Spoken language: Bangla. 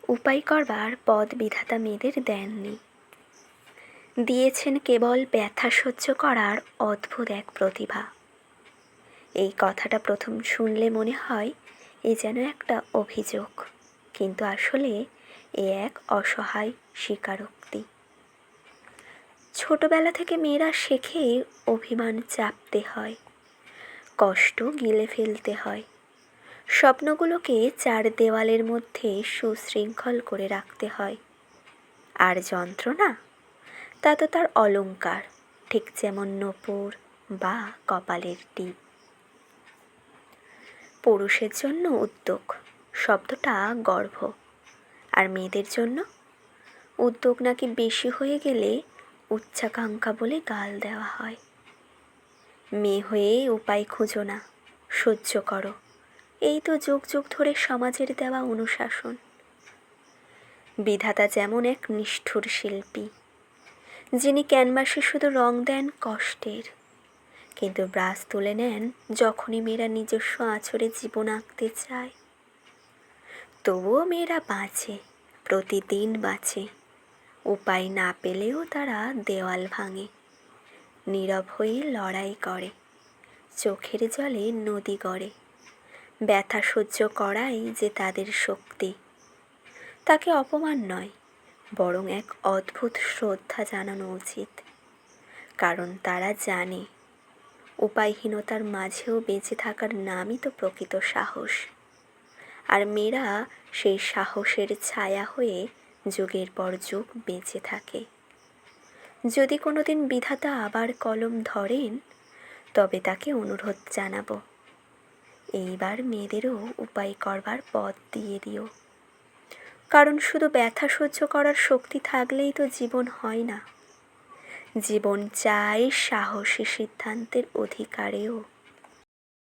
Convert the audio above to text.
উপায় করবার পথ বিধাতা মেয়েদের দেননি, দিয়েছেন কেবল ব্যথা সহ্য করার অদ্ভুত এক প্রতিভা। এই কথাটা প্রথম শুনলে মনে হয় এ যেন একটা অভিযোগ, কিন্তু আসলে এ এক অসহায় স্বীকারোক্তি। ছোটবেলা থেকে মেয়েরা শেখে অভিমান চাপতে হয়, কষ্ট গিলে ফেলতে হয়, স্বপ্নগুলোকে চার দেওয়ালের মধ্যে সুশৃঙ্খল করে রাখতে হয়। আর যন্ত্রণা, তা তো তার অলংকার, ঠিক যেমন নূপুর বা কপালের টিপ। পুরুষের জন্য উদ্যোগ শব্দটা গর্ভ, আর মেয়েদের জন্য উদ্যোগ নাকি বেশি হয়ে গেলে উচ্চাকাঙ্ক্ষা বলে গাল দেওয়া হয়। মেয়ে হয়ে উপায় খুঁজো না, সহ্য করো, এই তো যুগ যুগ ধরে সমাজের দেওয়া অনুশাসন। বিধাতা যেমন এক নিষ্ঠুর শিল্পী, যিনি ক্যানভাসে শুধু রং দেন কষ্টের, কিন্তু ব্রাশ তুলে নেন যখনই মেয়েরা নিজস্ব আঁচড়ে জীবন আঁকতে চায়। তবুও মেয়েরা বাঁচে, প্রতিদিন বাঁচে। উপায় না পেলেও তারা দেওয়াল ভাঙে, নীরব হয়ে লড়াই করে, চোখের জলে নদী গড়ে। ব্যথা সহ্য করাই যে তাদের শক্তি। তাকে অপমান নয়, বরং এক অদ্ভুত শ্রদ্ধা জানানো উচিত, কারণ তারা জানে উপায়হীনতার মাঝেও বেঁচে থাকার নামই তো প্রকৃত সাহস। আর মেয়েরা সেই সাহসের ছায়া হয়ে যুগের পর যুগ বেঁচে থাকে। যদি কোনোদিন বিধাতা আবার কলম ধরেন, তবে তাকে অনুরোধ জানাবো, এইবার মেয়েদেরও উপায় করবার পথ দিয়ে দিও। কারণ শুধু ব্যথা সহ্য করার শক্তি থাকলেই তো জীবন হয় না। জীবন চাই সাহসী সিদ্ধান্তের অধিকারেও।